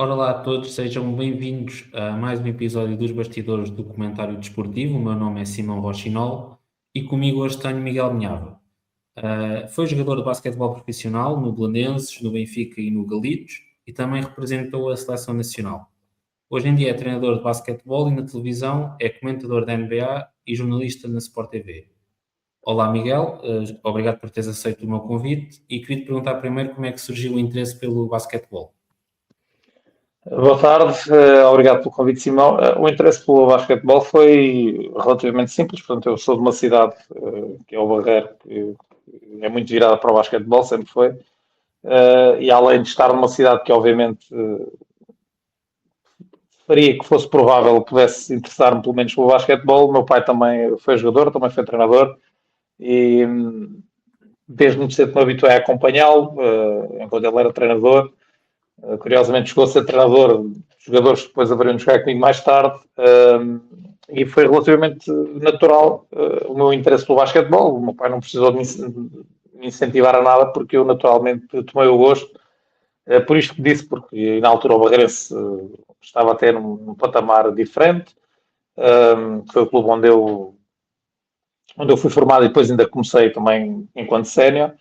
Ora lá a todos, sejam bem-vindos a mais um episódio dos Bastidores do Comentário Desportivo. O meu nome é Simão Rochinol e comigo hoje tenho Miguel Minhava. Foi jogador de basquetebol profissional no Belenenses, no Benfica e no Galitos e também representou a seleção nacional. Hoje em dia é treinador de basquetebol e na televisão é comentador da NBA e jornalista na Sport TV. Olá Miguel, obrigado por teres aceito o meu convite e queria te perguntar primeiro como é que surgiu o interesse pelo basquetebol. Boa tarde, obrigado pelo convite, Simão. O interesse pelo basquetebol foi relativamente simples. Portanto, eu sou de uma cidade que é o Barreiro, que é muito virada para o basquetebol, sempre foi. E além de estar numa cidade que obviamente faria que fosse provável pudesse interessar-me pelo menos pelo basquetebol, o meu pai também foi jogador, também foi treinador e desde muito cedo me habituei a acompanhá-lo, enquanto ele era treinador. Curiosamente chegou a ser treinador de jogadores que depois haveriam de jogar comigo mais tarde, e foi relativamente natural o meu interesse pelo basquetebol. O meu pai não precisou de me incentivar a nada porque eu naturalmente tomei o gosto. Por isto que disse, porque na altura o Barreirense estava até num patamar diferente, foi o clube onde eu fui formado e depois ainda comecei também enquanto sénior.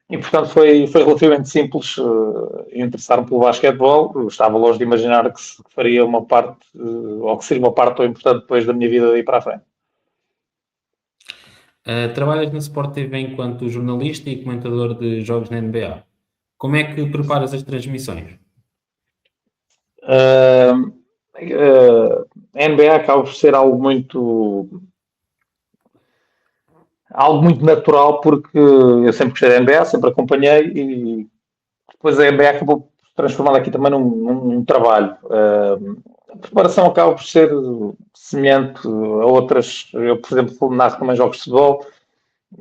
E portanto foi relativamente simples interessar-me pelo basquetebol. Eu estava longe de imaginar que faria uma parte, ou que seria uma parte tão importante depois da minha vida daí para a frente. Trabalhas na Sport TV enquanto jornalista e comentador de jogos na NBA. Como é que preparas as transmissões? A NBA acaba por ser algo muito natural, porque eu sempre gostei da NBA, sempre acompanhei, e depois a NBA acabou por se transformar aqui também num trabalho. A preparação acaba por ser semelhante a outras. Eu, por exemplo, narro também jogos de futebol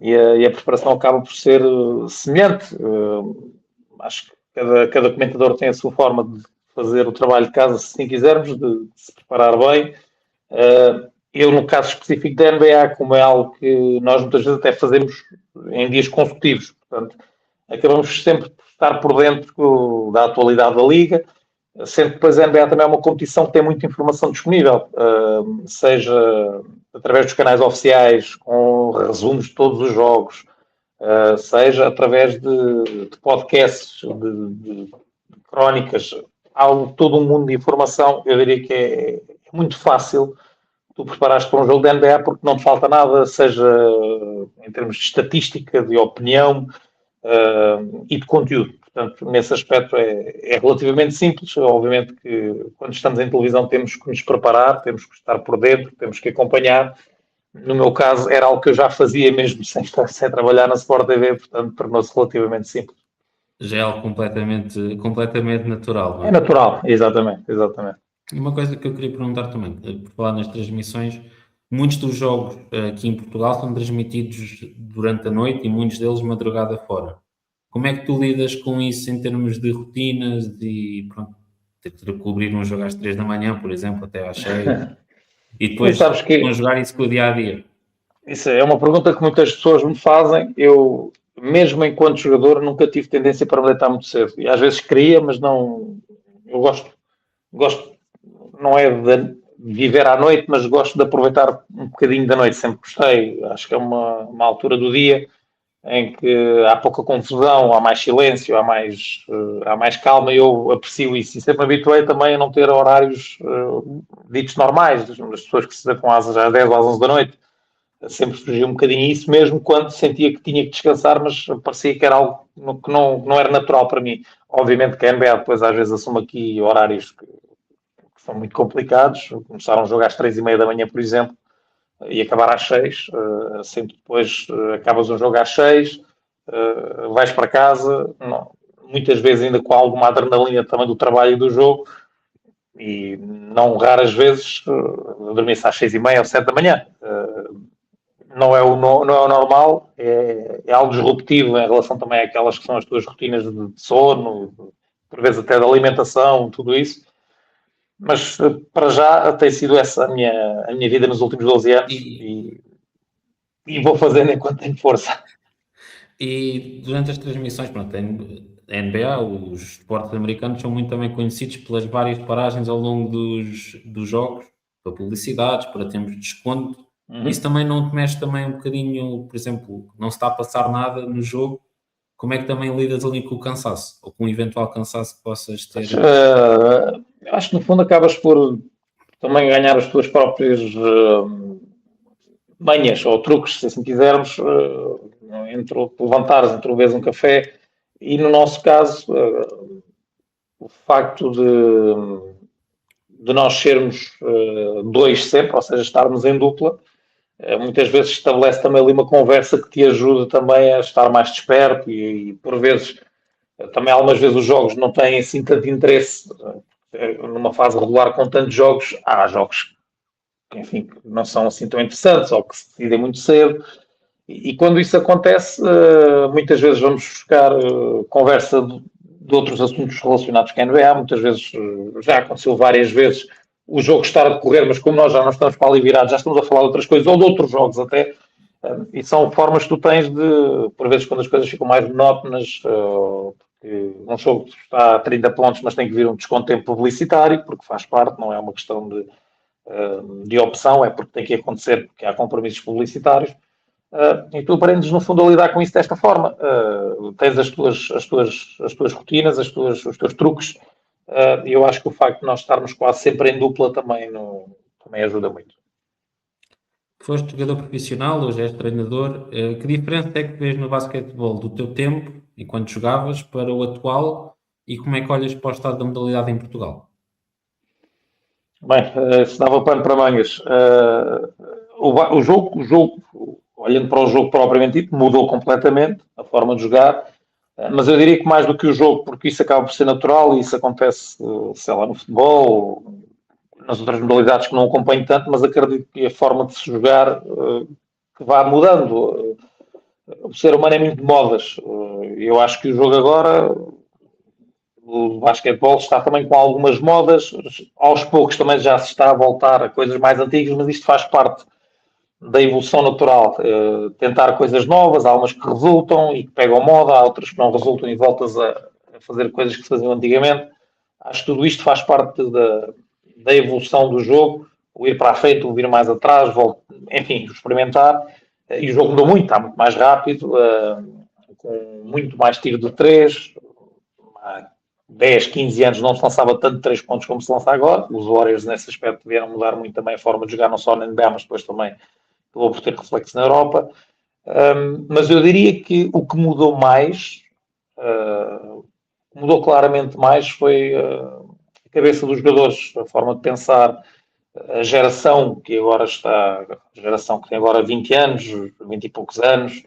e a preparação acaba por ser semelhante. Acho que cada comentador tem a sua forma de fazer o trabalho de casa, se assim quisermos, de se preparar bem. Eu, no caso específico da NBA, como é algo que nós muitas vezes até fazemos em dias consecutivos, portanto, acabamos sempre por estar por dentro da atualidade da liga, sendo que depois a NBA também é uma competição que tem muita informação disponível, seja através dos canais oficiais, com resumos de todos os jogos, seja através de podcasts, de crónicas. Há todo um mundo de informação. Eu diria que é muito fácil tu preparaste para um jogo de NBA porque não te falta nada, seja em termos de estatística, de opinião e de conteúdo. Portanto, nesse aspecto é relativamente simples. Obviamente que quando estamos em televisão temos que nos preparar, temos que estar por dentro, temos que acompanhar. No meu caso, era algo que eu já fazia mesmo sem trabalhar na Sport TV, portanto, tornou-se relativamente simples. Já é algo completamente natural, não É é? natural, exatamente, exatamente. Uma coisa que eu queria perguntar também, por falar nas transmissões, muitos dos jogos aqui em Portugal são transmitidos durante a noite e muitos deles madrugada fora. Como é que tu lidas com isso em termos de rotinas e pronto, ter que cobrir um jogo às 3 da manhã, por exemplo, até às 6 e E depois sabes que conjugar isso com o dia a dia? isso é uma pergunta que muitas pessoas me fazem. Eu, mesmo enquanto jogador, nunca tive tendência para me deitar muito cedo. E às vezes queria, mas não. Eu gosto, não é de viver à noite, mas gosto de aproveitar um bocadinho da noite. Sempre gostei. Acho que é uma altura do dia em que há pouca confusão, há mais silêncio, há mais calma, e eu aprecio isso. E sempre me habituei também a não ter horários ditos normais, das pessoas que se deitam às 10 ou às 11 da noite. Sempre surgiu um bocadinho isso, mesmo quando sentia que tinha que descansar, mas parecia que era algo que não era natural para mim. Obviamente que a NBA depois às vezes assume aqui horários que são muito complicados. Começar um jogo às 3:30 da manhã, por exemplo, e acabar às 6. Sempre depois acabas um jogo às 6, vais para casa, não, muitas vezes ainda com alguma adrenalina também do trabalho e do jogo, e não raras vezes dormir-se às 6:30 ou 7 da manhã. Não é o normal, é algo disruptivo em relação também àquelas que são as tuas rotinas de sono, por vezes até de alimentação, tudo isso. Mas para já tem sido essa a minha vida nos últimos 12 anos, E, e vou fazendo enquanto tenho força. E durante as transmissões, pronto, a NBA, os esportes americanos são muito também conhecidos pelas várias paragens ao longo dos jogos, para publicidades, para termos de desconto. Isso também não te mexe também um bocadinho, por exemplo, não se está a passar nada no jogo, como é que também lidas ali com o cansaço, ou com o eventual cansaço que possas ter? Acho que no fundo acabas por também ganhar as tuas próprias manhas ou truques, se assim quisermos, entre levantares, entre o beber um café e no nosso caso o facto de nós sermos dois sempre, ou seja, estarmos em dupla, muitas vezes estabelece também ali uma conversa que te ajuda também a estar mais desperto e por vezes, também algumas vezes os jogos não têm assim tanto interesse numa fase regular com tantos jogos. Há jogos que, enfim, que não são assim tão interessantes ou que se decidem muito cedo. E quando isso acontece, muitas vezes vamos buscar conversa de outros assuntos relacionados com a NBA. Muitas vezes, já aconteceu várias vezes, o jogo estar a decorrer, mas como nós já não estamos para ali virados, já estamos a falar de outras coisas, ou de outros jogos até. E são formas que tu tens de, por vezes, quando as coisas ficam mais monótonas, porque um jogo está a 30 pontos, mas tem que vir um desconto em publicitário, porque faz parte, não é uma questão de opção, é porque tem que acontecer, porque há compromissos publicitários. E tu aprendes, no fundo, a lidar com isso desta forma. Tens as tuas rotinas, os teus truques, e eu acho que o facto de nós estarmos quase sempre em dupla também ajuda muito. Foste jogador profissional, hoje és treinador. Que diferença é que vês no basquetebol do teu tempo, enquanto jogavas, para o atual e como é que olhas para o estado da modalidade em Portugal? Bem, se dava pano para mangas. O jogo, olhando para o jogo propriamente dito, mudou completamente a forma de jogar, mas eu diria que mais do que o jogo, porque isso acaba por ser natural e isso acontece, sei lá, no futebol, nas outras modalidades que não acompanho tanto, mas acredito que a forma de se jogar que vá mudando. O ser humano é muito de modas. Eu acho que o jogo agora, o basquetebol, está também com algumas modas. Aos poucos também já se está a voltar a coisas mais antigas, mas isto faz parte da evolução natural. Tentar coisas novas, há umas que resultam e que pegam moda, há outras que não resultam e voltas a fazer coisas que se faziam antigamente. Acho que tudo isto faz parte da evolução do jogo, o ir para a frente, o vir mais atrás, enfim, experimentar. E o jogo mudou muito, está muito mais rápido, com muito mais tiro de 3. Há 10, 15 anos não se lançava tanto 3 pontos como se lança agora. Os Warriors, nesse aspecto, vieram mudar muito também a forma de jogar, não só na NBA, mas depois também acabou por ter reflexo na Europa. Mas eu diria que o que mudou mais, mudou claramente mais, foi a cabeça dos jogadores, a forma de pensar, a geração que agora está, a geração que tem agora 20 anos, 20 e poucos anos,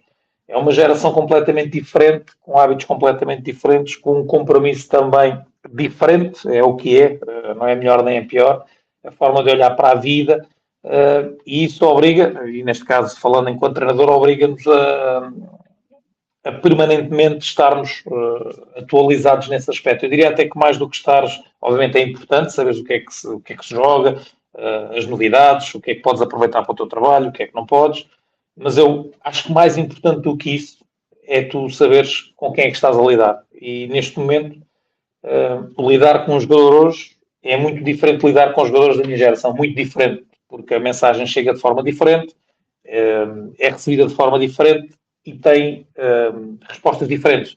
é uma geração completamente diferente, com hábitos completamente diferentes, com um compromisso também diferente, é o que é, não é melhor nem é pior, a forma de olhar para a vida, e isso obriga, e neste caso falando enquanto treinador, obriga-nos a permanentemente estarmos atualizados nesse aspecto. Eu diria até que mais do que estares, obviamente é importante saberes o que é que se joga, as novidades, o que é que podes aproveitar para o teu trabalho, o que é que não podes, mas eu acho que mais importante do que isso é tu saberes com quem é que estás a lidar. E neste momento, lidar com os jogadores é muito diferente de lidar com os jogadores da minha geração, muito diferente, porque a mensagem chega de forma diferente, é recebida de forma diferente e tem respostas diferentes.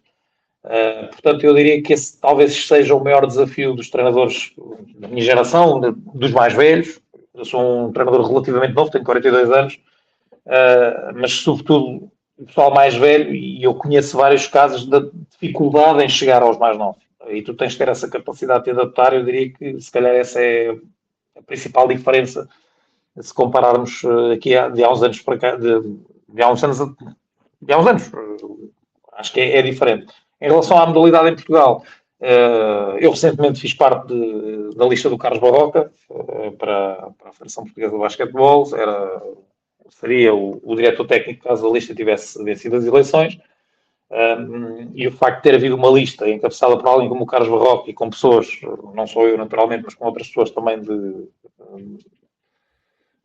Portanto, eu diria que esse talvez seja o maior desafio dos treinadores da minha geração, dos mais velhos. Eu sou um treinador relativamente novo, tenho 42 anos, mas sobretudo o pessoal mais velho, e eu conheço vários casos da dificuldade em chegar aos mais novos. E tu tens de ter essa capacidade de te adaptar. Eu diria que se calhar essa é a principal diferença se compararmos aqui de há uns anos para cá, de há uns anos, acho que é diferente. Em relação à modalidade em Portugal, eu recentemente fiz parte da lista do Carlos Barroca para a Federação Portuguesa de Basquetebol, seria o diretor técnico caso a lista tivesse vencido as eleições. E o facto de ter havido uma lista encabeçada por alguém como o Carlos Barroca e com pessoas, não só eu naturalmente, mas com outras pessoas também de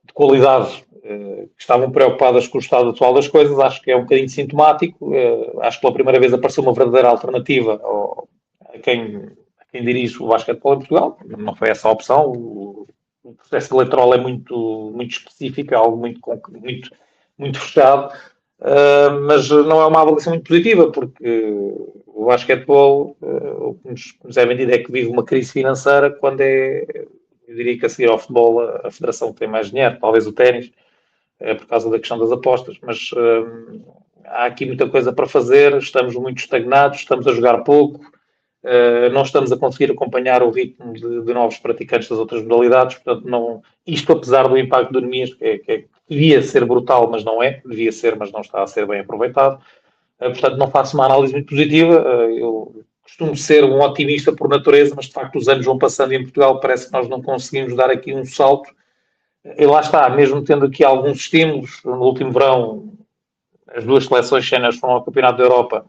de qualidade que estavam preocupadas com o estado atual das coisas, acho que é um bocadinho sintomático. Acho que pela primeira vez apareceu uma verdadeira alternativa a quem dirige o basquetebol em Portugal. Não foi essa a opção. O processo eleitoral é muito, muito específico, é algo muito fechado, mas não é uma avaliação muito positiva, porque o basquetebol, o que nos é vendido é que vive uma crise financeira, quando eu diria que a seguir ao futebol a federação tem mais dinheiro, talvez o ténis, por causa da questão das apostas, mas há aqui muita coisa para fazer, estamos muito estagnados, estamos a jogar pouco, não estamos a conseguir acompanhar o ritmo de novos praticantes das outras modalidades, portanto, não, isto apesar do impacto do Nemias, que devia ser brutal, mas não é, devia ser, mas não está a ser bem aproveitado, portanto, não faço uma análise muito positiva, eu costumo ser um otimista por natureza, mas de facto os anos vão passando e em Portugal parece que nós não conseguimos dar aqui um salto. E lá está, mesmo tendo aqui alguns estímulos, no último verão as duas seleções séniores foram ao Campeonato da Europa,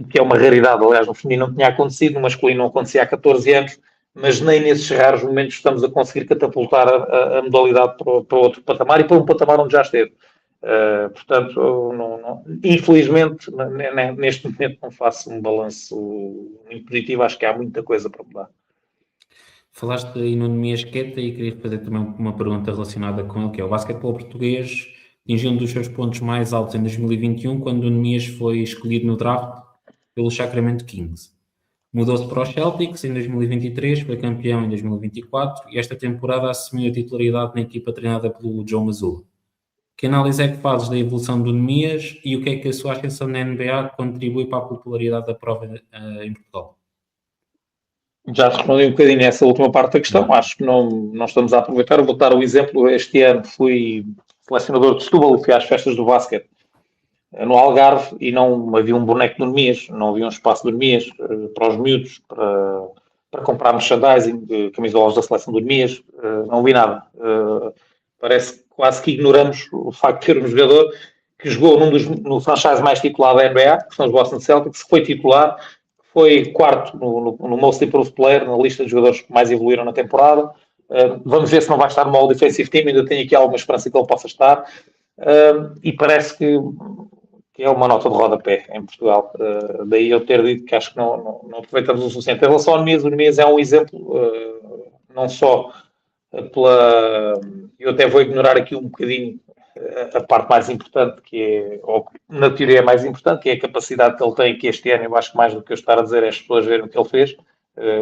que é uma raridade, aliás, no feminino não tinha acontecido, no masculino não acontecia há 14 anos, mas nem nesses raros momentos estamos a conseguir catapultar a modalidade para outro patamar e para um patamar onde já esteve. Portanto, infelizmente, neste momento não faço um balanço muito positivo, acho que há muita coisa para mudar. Falaste aí no Nemias Queta e queria fazer também uma pergunta relacionada com ele, que é o basquetebol português atingiu um dos seus pontos mais altos em 2021, quando o Nemias foi escolhido no draft pelo Sacramento Kings. Mudou-se para os Celtics em 2023, foi campeão em 2024 e esta temporada assumiu a titularidade na equipa treinada pelo Joe Mazzulla. Que análise é que fazes da evolução do Nemias e o que é que a sua ascensão na NBA contribui para a popularidade da prova em Portugal? Já respondi um bocadinho essa última parte da questão. Acho que não estamos a aproveitar. Eu vou dar o exemplo. Este ano fui selecionador de Setúbal, fui às festas do basquete no Algarve e não havia um boneco do Nemias, não havia um espaço do Nemias para os miúdos, para comprar merchandising, de camisolas da seleção do Nemias. Não vi nada. Parece quase que ignoramos o facto de ter um jogador que jogou no franchise mais titulado da NBA, que são os Boston Celtics, que foi titular, foi quarto no Most Improved Player, na lista de jogadores que mais evoluíram na temporada. Vamos ver se não vai estar no All Defensive Team, ainda tenho aqui alguma esperança que ele possa estar. E parece que é uma nota de rodapé em Portugal. Daí eu ter dito que acho que não aproveitamos o suficiente. Em relação ao Nemias, o Nemias é um exemplo, não só eu até vou ignorar aqui um bocadinho a parte mais importante, que é, ou na teoria é mais importante, que é a capacidade que ele tem, que este ano, eu acho que mais do que eu estar a dizer é as pessoas verem o que ele fez,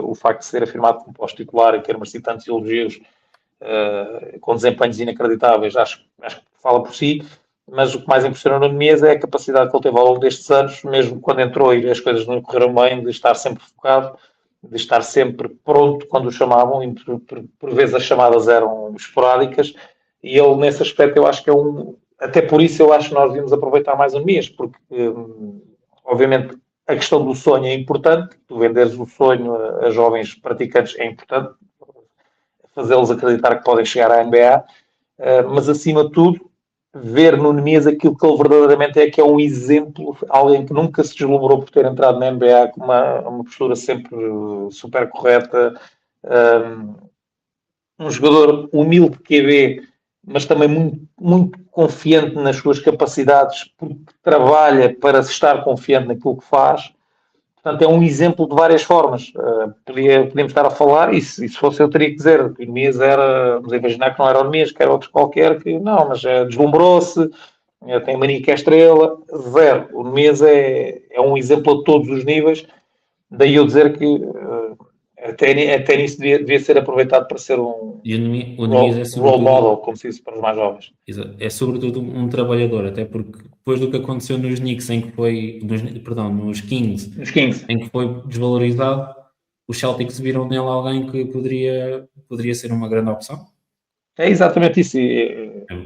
o facto de ser afirmado como pós-titular e ter merecido tantos elogios, com desempenhos inacreditáveis, acho que fala por si, mas o que mais impressionou no Nemias é a capacidade que ele teve ao longo destes anos, mesmo quando entrou e as coisas não correram bem, de estar sempre focado, de estar sempre pronto quando o chamavam, e por vezes as chamadas eram esporádicas, e ele, nesse aspecto, eu acho que até por isso eu acho que nós devíamos aproveitar mais o Nemias, porque, obviamente, a questão do sonho é importante, tu venderes o sonho a jovens praticantes é importante, fazê-los acreditar que podem chegar à NBA, mas, acima de tudo, ver no Nemias aquilo que ele verdadeiramente é, que é um exemplo, alguém que nunca se deslumbrou por ter entrado na NBA com uma postura sempre super correta, um jogador humilde de QB, mas também muito, muito confiante nas suas capacidades, porque trabalha para estar confiante naquilo que faz. Portanto, é um exemplo de várias formas. Podíamos estar a falar, e se fosse eu teria que dizer que o Nemias era, vamos imaginar que não era o Nemias, que era outro qualquer, que não, mas deslumbrou-se, tem mania que é estrela, zero. O Nemias é um exemplo a todos os níveis, daí eu dizer que até nisso devia ser aproveitado para ser um role model, como se diz para os mais jovens. É sobretudo um trabalhador, até porque depois do que aconteceu nos Knicks, nos Kings, em que foi desvalorizado, os Celtics viram nele alguém que poderia ser uma grande opção. É exatamente isso.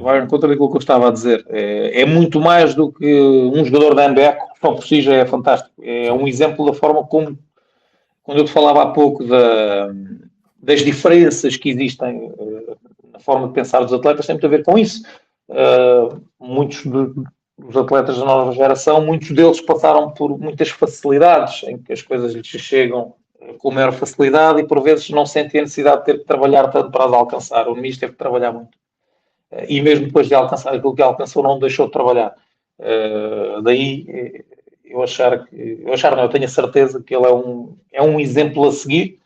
Vai em contra daquilo que eu estava a dizer. É muito mais do que um jogador da NBA, que só por si já é fantástico. É um exemplo da forma como, quando eu te falava há pouco das diferenças que existem na forma de pensar dos atletas, tem muito a ver com isso. Muitos dos atletas da nova geração, muitos deles passaram por muitas facilidades em que as coisas lhes chegam com maior facilidade e por vezes não sentem a necessidade de ter que trabalhar tanto para as alcançar. O Nemias teve que trabalhar muito. e mesmo depois de alcançar aquilo que alcançou, não deixou de trabalhar. Daí eu eu tenho a certeza que ele é um exemplo a seguir,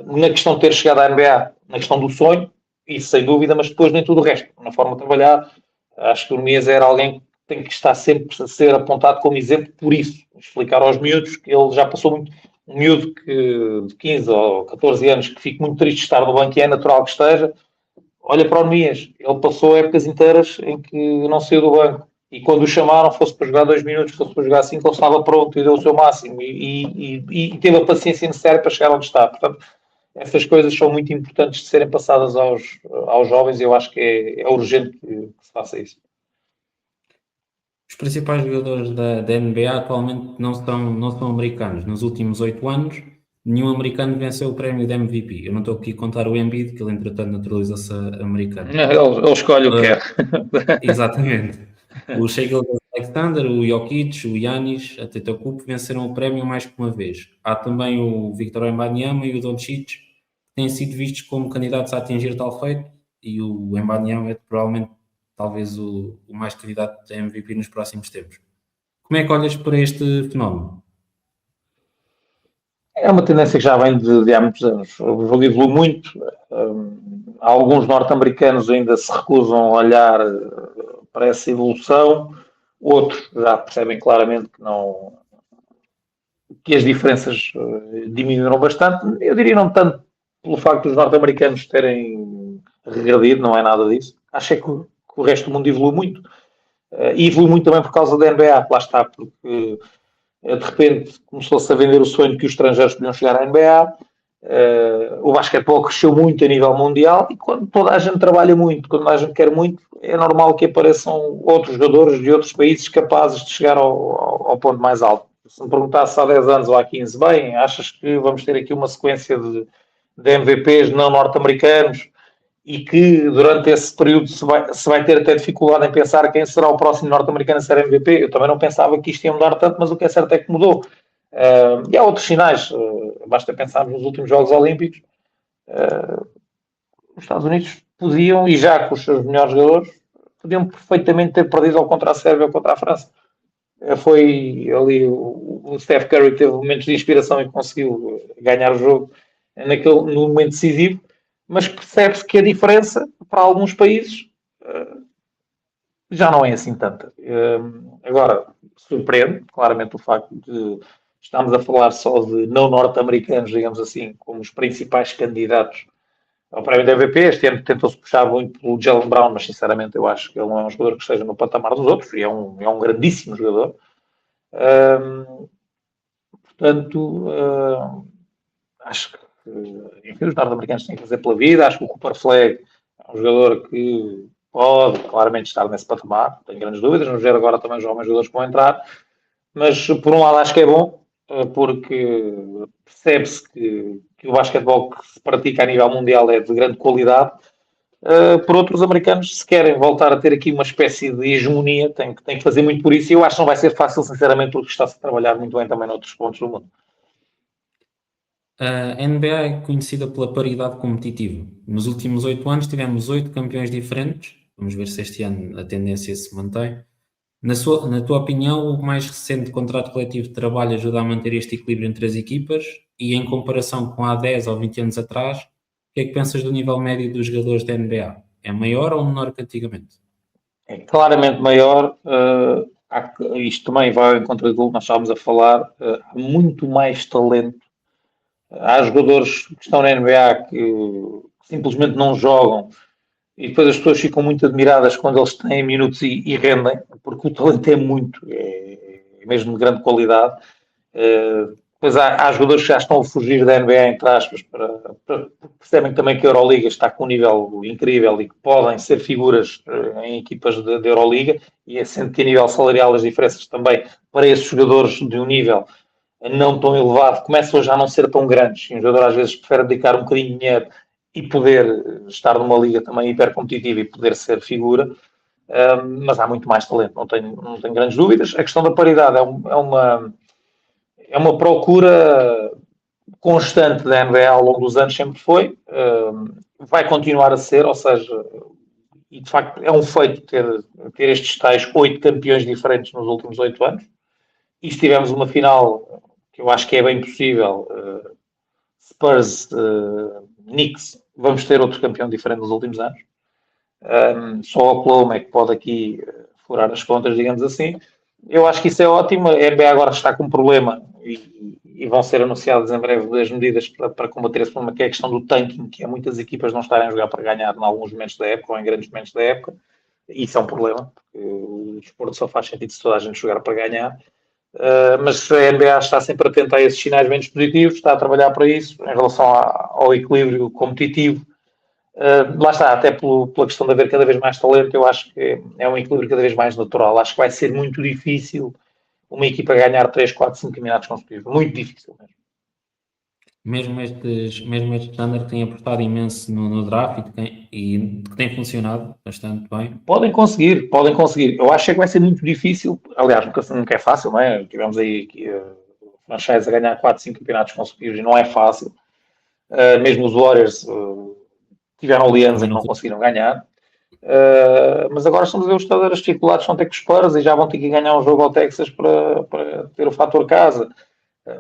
na questão de ter chegado à NBA, na questão do sonho, isso sem dúvida, mas depois nem tudo o resto, na forma de trabalhar. Acho que o Nunez era alguém que tem que estar sempre a ser apontado como exemplo por isso, explicar aos miúdos que ele já passou muito. Um miúdo de 15 ou 14 anos que fica muito triste de estar no banco, e é natural que esteja. Olha para o Nunez, ele passou épocas inteiras em que não saiu do banco, e quando o chamaram, fosse para jogar 2 minutos, fosse para jogar 5, ele estava pronto e deu o seu máximo, e teve a paciência necessária para chegar onde está. Portanto, essas coisas são muito importantes de serem passadas aos jovens, e eu acho que é urgente que se faça isso. Os principais jogadores da NBA atualmente não são americanos. Nos últimos 8 anos, nenhum americano venceu o prémio de MVP. Eu não estou aqui a contar o Embiid, que ele entretanto naturalizou-se americano. Ele escolhe o que quer. Exatamente. O Shai Alexander, o Jokic, o Giannis, a Antetokounmpo venceram o prémio mais que uma vez. Há também o Victor Wembanyama e o Doncic, que têm sido vistos como candidatos a atingir tal feito, e o Wembanyama é provavelmente talvez o mais candidato a MVP nos próximos tempos. Como é que olhas para este fenómeno? É uma tendência que já vem de há muitos anos. O jogo evoluiu muito. Alguns norte-americanos ainda se recusam a olhar para essa evolução. Outros já percebem claramente que as diferenças diminuíram bastante. Eu diria não tanto pelo facto dos norte-americanos terem regredido, não é nada disso. Acho é que o resto do mundo evoluiu muito. E evoluiu muito também por causa da NBA, lá está, porque de repente começou-se a vender o sonho que os estrangeiros podiam chegar à NBA. O basquetebol cresceu muito a nível mundial, e quando toda a gente trabalha muito, quando toda a gente quer muito, é normal que apareçam outros jogadores de outros países capazes de chegar ao ponto mais alto. Se me perguntasse há 10 anos ou há 15, bem, achas que vamos ter aqui uma sequência de MVPs não norte-americanos, e que durante esse período se vai ter até dificuldade em pensar quem será o próximo norte-americano a ser MVP? Eu também não pensava que isto ia mudar tanto, mas o que é certo é que mudou. E há outros sinais, basta pensarmos nos últimos Jogos Olímpicos. Os Estados Unidos podiam, e já com os seus melhores jogadores, podiam perfeitamente ter perdido ou contra a Sérvia ou contra a França. Foi ali o Steph Curry que teve momentos de inspiração e conseguiu ganhar o jogo no momento decisivo, mas percebe-se que a diferença para alguns países já não é assim tanta. Agora, surpreende claramente o facto de estarmos a falar só de não norte-americanos, digamos assim, como os principais candidatos ao prémio da MVP. Este ano tentou-se puxar muito pelo Jaylen Brown, mas sinceramente eu acho que ele não é um jogador que esteja no patamar dos outros, e é um grandíssimo jogador. Portanto, acho que enfim, os norte-americanos têm que fazer pela vida. Acho que o Cooper Flag é um jogador que pode claramente estar nesse patamar, tenho grandes dúvidas. Vamos ver agora também os jovens jogadores que vão entrar, mas por um lado acho que é bom, porque percebe-se que o basquetebol que se pratica a nível mundial é de grande qualidade. Por outros, os americanos, se querem voltar a ter aqui uma espécie de hegemonia, têm que fazer muito por isso, e eu acho que não vai ser fácil, sinceramente, porque está-se a trabalhar muito bem também noutros pontos do mundo. A NBA é conhecida pela paridade competitiva. Nos últimos 8 anos tivemos 8 campeões diferentes. Vamos ver se este ano a tendência se mantém. Na tua opinião, o mais recente contrato coletivo de trabalho ajuda a manter este equilíbrio entre as equipas? E em comparação com há 10 ou 20 anos atrás, o que é que pensas do nível médio dos jogadores da NBA? É maior ou menor que antigamente? É claramente maior. Isto também vai ao encontro do que nós estávamos a falar. Há muito mais talento. Há jogadores que estão na NBA que simplesmente não jogam, e depois as pessoas ficam muito admiradas quando eles têm minutos e rendem, porque o talento é muito, é mesmo de grande qualidade. Depois há jogadores que já estão a fugir da NBA, entre aspas, para percebem também que a Euroliga está com um nível incrível e que podem ser figuras em equipas de Euroliga, e sendo que a nível salarial as diferenças também para esses jogadores de um nível não tão elevado começam a já não ser tão grandes. E um jogador às vezes prefere dedicar um bocadinho de dinheiro e poder estar numa liga também hiper competitiva e poder ser figura. Mas há muito mais talento, não tenho grandes dúvidas. A questão da paridade é uma procura constante da NBA ao longo dos anos, sempre foi. Vai continuar a ser, ou seja, e de facto é um feito ter estes tais 8 campeões diferentes nos últimos 8 anos. E se tivermos uma final, que eu acho que é bem possível, Spurs, Knicks, vamos ter outro campeão diferente nos últimos anos. Só o Oklahoma é que pode aqui furar as contas, digamos assim. Eu acho que isso é ótimo. A NBA agora está com um problema e vão ser anunciadas em breve as medidas para combater esse problema, que é a questão do tanking, que é muitas equipas não estarem a jogar para ganhar em alguns momentos da época ou em grandes momentos da época. Isso é um problema, porque o desporto só faz sentido se toda a gente jogar para ganhar. Mas a NBA está sempre atenta a esses sinais menos positivos, está a trabalhar para isso, em relação ao equilíbrio competitivo. Lá está, até pela questão de haver cada vez mais talento, eu acho que é um equilíbrio cada vez mais natural. Acho que vai ser muito difícil uma equipa ganhar 3, 4, 5 campeonatos consecutivos. Muito difícil mesmo. Mesmo este Thunder tem apostado imenso no draft e que tem funcionado bastante bem. Podem conseguir, podem conseguir. Eu acho que vai ser muito difícil. Aliás, nunca é fácil, não é? Tivemos aí franchise a ganhar 4, 5 campeonatos consecutivos e não é fácil. Mesmo os Warriors tiveram ali anos em que não conseguiram ganhar. Mas agora estamos a ver os Thunder, as dificuldades vão ter que os Spurs e já vão ter que ganhar um jogo ao Texas para ter o fator casa.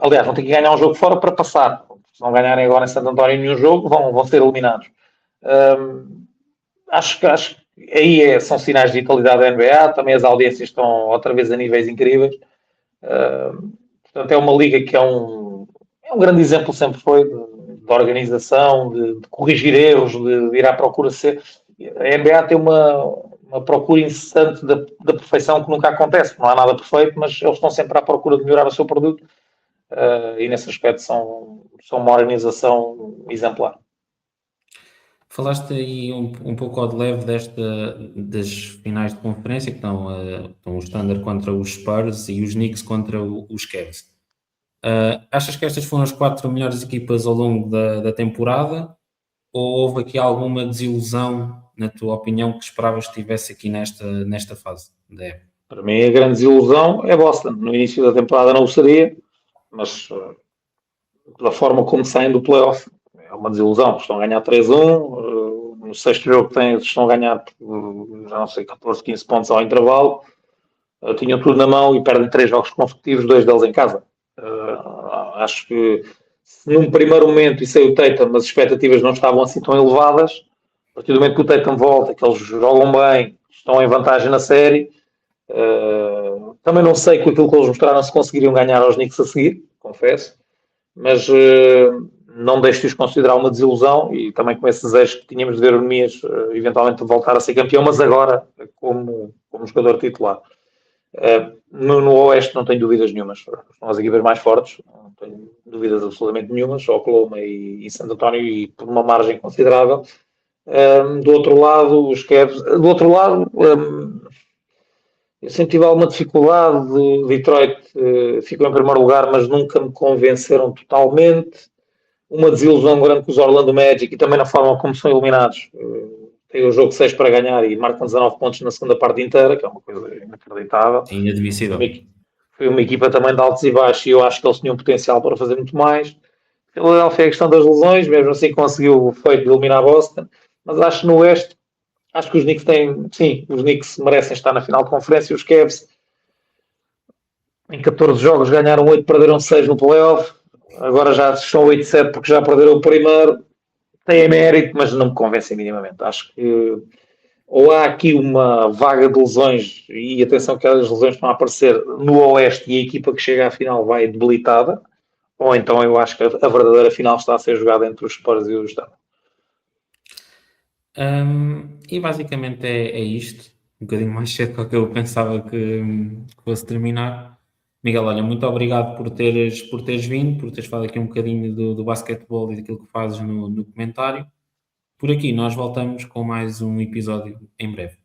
Aliás, vão ter que ganhar um jogo fora para passar. Se não ganharem agora em Santo António nenhum jogo, vão ser eliminados. Acho que aí são sinais de vitalidade da NBA. Também as audiências estão outra vez a níveis incríveis. Portanto, é uma liga que é um grande exemplo, sempre foi, de organização, de corrigir erros, de ir à procura ser. A NBA tem uma procura incessante da perfeição que nunca acontece. Não há nada perfeito, mas eles estão sempre à procura de melhorar o seu produto. E nesse aspecto são uma organização exemplar. Falaste aí um pouco ao de leve das finais de conferência, que estão os Thunder contra os Spurs e os Knicks contra os Cavs. Achas que estas foram as 4 melhores equipas ao longo da temporada? Ou houve aqui alguma desilusão, na tua opinião, que esperavas que estivesse aqui nesta fase da época? Para mim, a grande desilusão é Boston. No início da temporada não o seria, mas pela forma como saem do playoff, é uma desilusão. Estão a ganhar 3-1, no sexto jogo estão a ganhar, já não sei, 14, 15 pontos ao intervalo. Tinham tudo na mão e perdem 3 jogos consecutivos, 2 deles em casa. Acho que se num primeiro momento, e sei o Tatum, as expectativas não estavam assim tão elevadas, a partir do momento que o Tatum volta, que eles jogam bem, estão em vantagem na série. Também não sei com aquilo que eles mostraram se conseguiriam ganhar aos Knicks a seguir, confesso, mas não deixo de os considerar uma desilusão e também com esse desejo que tínhamos de ver o Nemias eventualmente voltar a ser campeão, mas agora como jogador titular. No Oeste não tenho dúvidas nenhumas, são as equipas mais fortes, não tenho dúvidas absolutamente nenhumas, Oklahoma e Santo António, e por uma margem considerável. Do outro lado, os Cavs, do outro lado, eu sempre tive alguma dificuldade. Detroit ficou em primeiro lugar, mas nunca me convenceram totalmente. Uma desilusão grande com os Orlando Magic e também na forma como são eliminados. Tem o jogo 6 para ganhar e marcam 19 pontos na segunda parte inteira, que é uma coisa inacreditável. Inadmissível. Foi uma equipa também de altos e baixos e eu acho que eles tinham potencial para fazer muito mais. Philadelphia é a questão das lesões, mesmo assim conseguiu o feito de eliminar Boston, mas acho que no Oeste, acho que os Knicks merecem estar na final de conferência. Os Cavs em 14 jogos ganharam 8, perderam 6 no playoff, agora já são 8-7 porque já perderam o primeiro. Tem mérito, mas não me convencem minimamente. Acho que ou há aqui uma vaga de lesões, e atenção que as lesões estão a aparecer no Oeste e a equipa que chega à final vai debilitada, ou então eu acho que a verdadeira final está a ser jogada entre os Spurs e os Thunder. E basicamente é isto, um bocadinho mais cedo do que eu pensava que fosse terminar. Miguel, olha, muito obrigado por teres vindo, por teres falado aqui um bocadinho do basquetebol e daquilo que fazes no comentário. Por aqui nós voltamos com mais um episódio em breve.